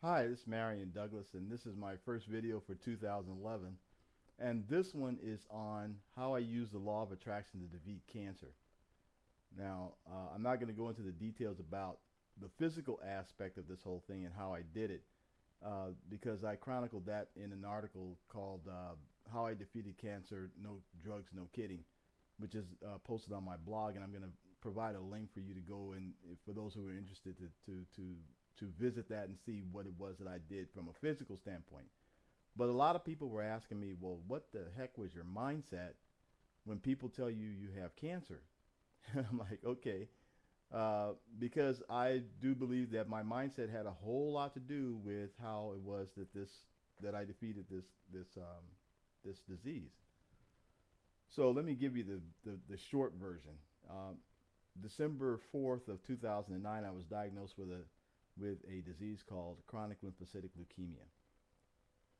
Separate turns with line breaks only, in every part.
Hi, this is Marion Douglas, and this is my first video for 2011. And this one is on how I use the law of attraction to defeat cancer. Now, I'm not going to go into the details about the physical aspect of this whole thing and how I did it, because I chronicled that in an article called How I Defeated Cancer, No Drugs, No Kidding, which is posted on my blog, and I'm going to provide a link for you to go and for those who are interested to visit that and see what it was that I did from a physical standpoint. But a lot of people were asking me, well, what the heck was your mindset when people tell you you have cancer? I'm like, okay, because I do believe that my mindset had a whole lot to do with how it was that I defeated this disease. So let me give you the short version. December 4th of 2009, I was diagnosed with a disease called chronic lymphocytic leukemia.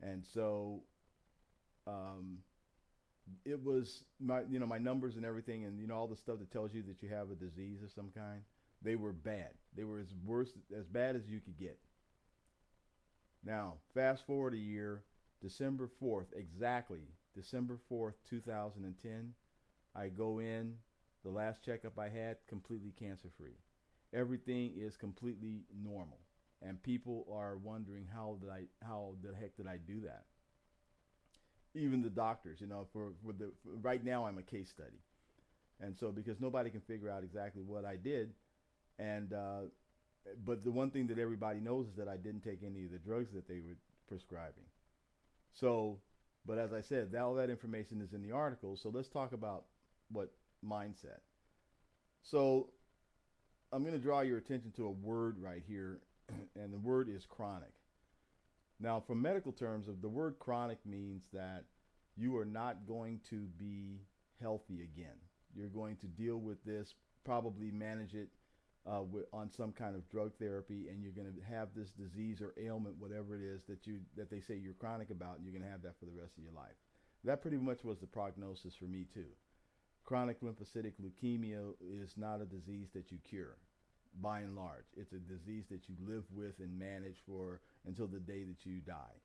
And so um, it was my numbers and everything, and all the stuff that tells you that you have a disease of some kind. They were bad. They were as bad as you could get. Now, fast forward a year, December 4th, exactly December 4th, 2010, I go in, the last checkup I had, completely cancer free. Everything is completely normal. And people are wondering how the heck did I do that? Even the doctors, for right now I'm a case study. And so because nobody can figure out exactly what I did, and but the one thing that everybody knows is that I didn't take any of the drugs that they were prescribing. So, but as I said, all that information is in the article. So let's talk about what mindset. So I'm going to draw your attention to a word right here, and the word is chronic. Now, from medical terms, the word chronic means that you are not going to be healthy again. You're going to deal with this, probably manage it on some kind of drug therapy, and you're going to have this disease or ailment, whatever it is that they say you're chronic about, and you're going to have that for the rest of your life. That pretty much was the prognosis for me too. Chronic lymphocytic leukemia is not a disease that you cure. By and large, it's a disease that you live with and manage for until the day that you die.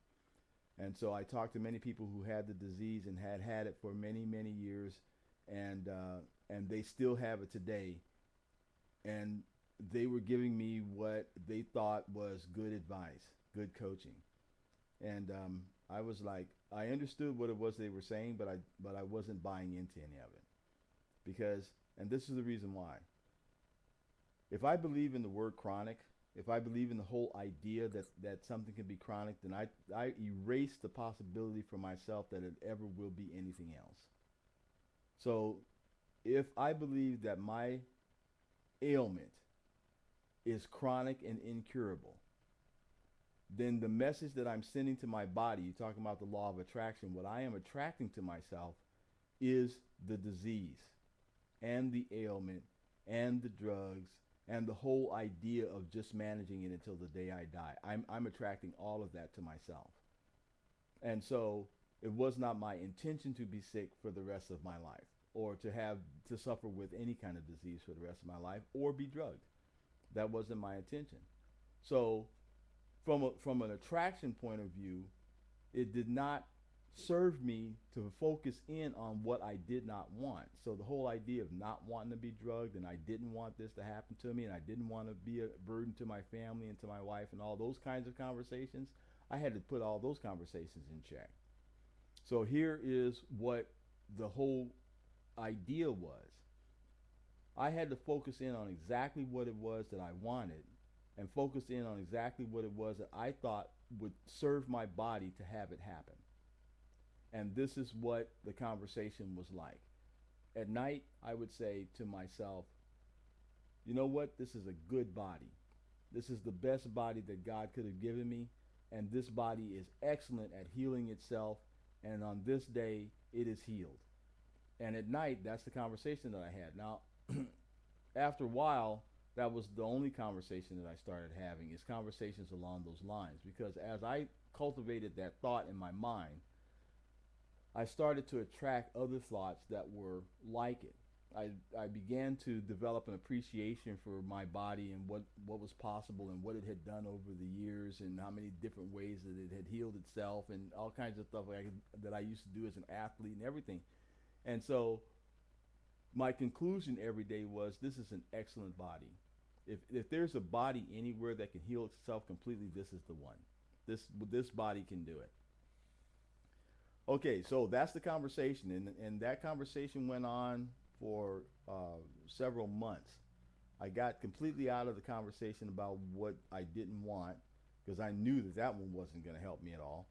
And so I talked to many people who had the disease and had it for many, many years, and they still have it today. And they were giving me what they thought was good advice, good coaching. And I was like, I understood what it was they were saying, but I wasn't buying into any of it because, and this is the reason why. If I believe in the word chronic, if I believe in the whole idea that something can be chronic, then I erase the possibility for myself that it ever will be anything else. So if I believe that my ailment is chronic and incurable, then the message that I'm sending to my body, you're talking about the law of attraction, what I am attracting to myself is the disease and the ailment and the drugs and the whole idea of just managing it until the day I die. I'm attracting all of that to myself. And so it was not my intention to be sick for the rest of my life or to suffer with any kind of disease for the rest of my life or be drugged. That wasn't my intention. So from an attraction point of view, it did not serve me to focus in on what I did not want. So the whole idea of not wanting to be drugged, and I didn't want this to happen to me, and I didn't want to be a burden to my family and to my wife and all those kinds of conversations, I had to put all those conversations in check. So here is what the whole idea was. I had to focus in on exactly what it was that I wanted and focus in on exactly what it was that I thought would serve my body to have it happen. And this is what the conversation was like. At night, I would say to myself, you know what? This is a good body. This is the best body that God could have given me. And this body is excellent at healing itself. And on this day, it is healed. And at night, that's the conversation that I had. Now, after a while, that was the only conversation that I started having is conversations along those lines. Because as I cultivated that thought in my mind, I started to attract other thoughts that were like it. I began to develop an appreciation for my body and what was possible and what it had done over the years and how many different ways that it had healed itself and all kinds of stuff that I used to do as an athlete and everything. And so my conclusion every day was this is an excellent body. If there's a body anywhere that can heal itself completely, this is the one. This body can do it. Okay, so that's the conversation, and that conversation went on for several months. I got completely out of the conversation about what I didn't want because I knew that that one wasn't going to help me at all,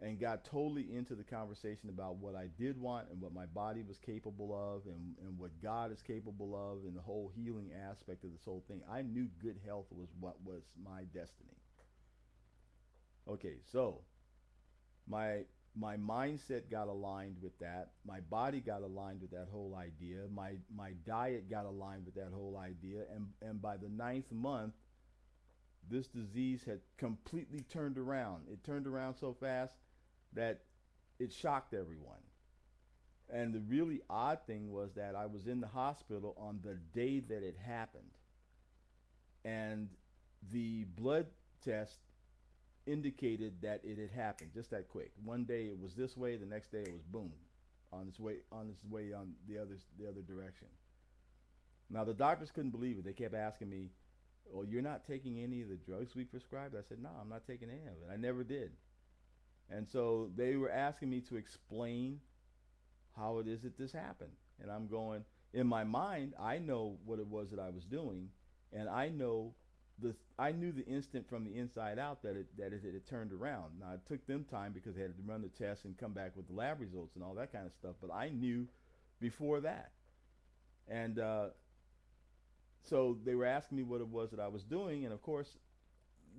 and got totally into the conversation about what I did want and what my body was capable of and what God is capable of and the whole healing aspect of this whole thing. I knew good health was what was my destiny. Okay, so my my mindset got aligned with that. My body got aligned with that whole idea. My diet got aligned with that whole idea. And by the ninth month, this disease had completely turned around. It turned around so fast that it shocked everyone. And the really odd thing was that I was in the hospital on the day that it happened. And the blood test indicated that it had happened just that quick. One day it was this way, the next day it was boom, on its way on the other direction. Now the doctors couldn't believe it. They kept asking me, "Well, you're not taking any of the drugs we prescribed?" I said, "No, I'm not taking any of it. I never did." And so they were asking me to explain how it is that this happened. And I'm going, in my mind, I know what it was that I was doing, and I knew the instant from the inside out that it had turned around. Now it took them time because they had to run the tests and come back with the lab results and all that kind of stuff. But I knew before that, and so they were asking me what it was that I was doing, and of course,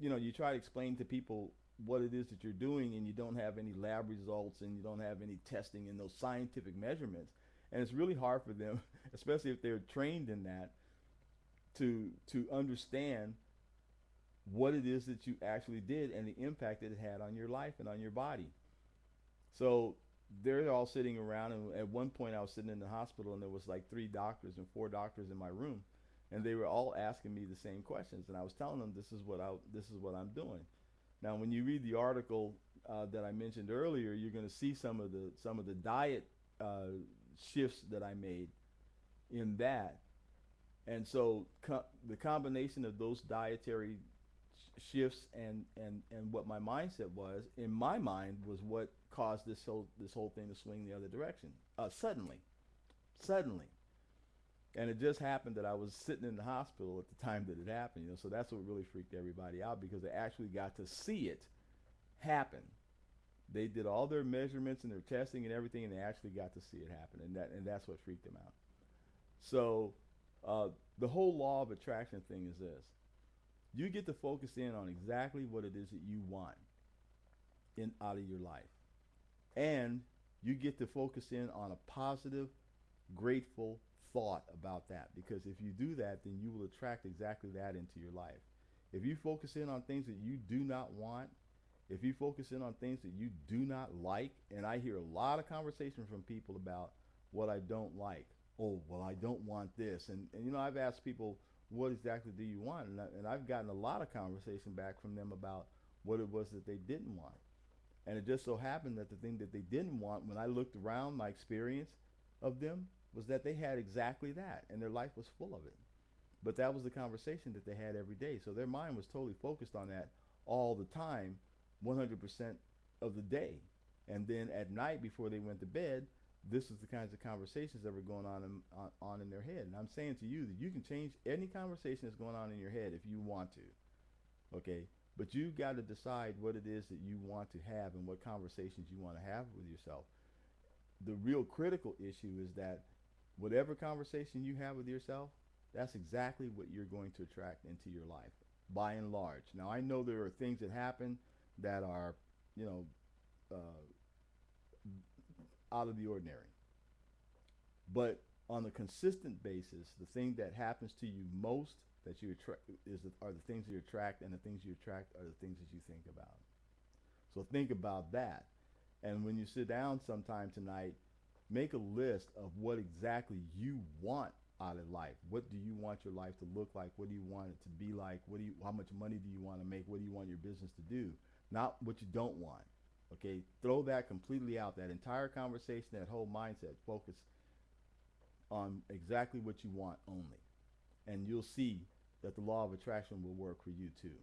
you try to explain to people what it is that you're doing, and you don't have any lab results, and you don't have any testing and those scientific measurements, and it's really hard for them, especially if they're trained in that, to understand what it is that you actually did and the impact that it had on your life and on your body. So they're all sitting around, and at one point I was sitting in the hospital, and there was like 3 doctors and 4 doctors in my room, and they were all asking me the same questions, and I was telling them this is what I'm doing. Now, when you read the article that I mentioned earlier, you're going to see some of the diet shifts that I made in that, and so the combination of those dietary shifts and what my mindset was in my mind was what caused this whole thing to swing the other direction suddenly. And it just happened that I was sitting in the hospital at the time that it happened, so that's what really freaked everybody out, because they actually got to see it happen. They did all their measurements and their testing and everything, and they actually got to see it happen, and that's what freaked them out. So the whole law of attraction thing is this: you get to focus in on exactly what it is that you want out of your life, and you get to focus in on a positive, grateful thought about that, because if you do that, then you will attract exactly that into your life. If you focus in on things that you do not want, if you focus in on things that you do not like, and I hear a lot of conversation from people about what I don't like. Oh, well, I don't want this. And I've asked people, what exactly do you want? And I've gotten a lot of conversation back from them about what it was that they didn't want. And it just so happened that the thing that they didn't want, when I looked around my experience of them, was that they had exactly that, and their life was full of it. But that was the conversation that they had every day. So their mind was totally focused on that all the time, 100% of the day. And then at night before they went to bed, this is the kinds of conversations that were going on in their head. And I'm saying to you that you can change any conversation that's going on in your head if you want to, okay? But you've got to decide what it is that you want to have and what conversations you want to have with yourself. The real critical issue is that whatever conversation you have with yourself, that's exactly what you're going to attract into your life, by and large. Now, I know there are things that happen that are, out of the ordinary. But on a consistent basis, the thing that happens to you most that you attract are the things that you attract, and the things you attract are the things that you think about. So think about that. And when you sit down sometime tonight, Make a list of what exactly you want out of life. What do you want your life to look like? What do you want it to be like? How much money do you want to make? What do you want your business to do? Not what you don't want. Okay, throw that completely out. That entire conversation, that whole mindset, focus on exactly what you want only, and you'll see that the law of attraction will work for you too.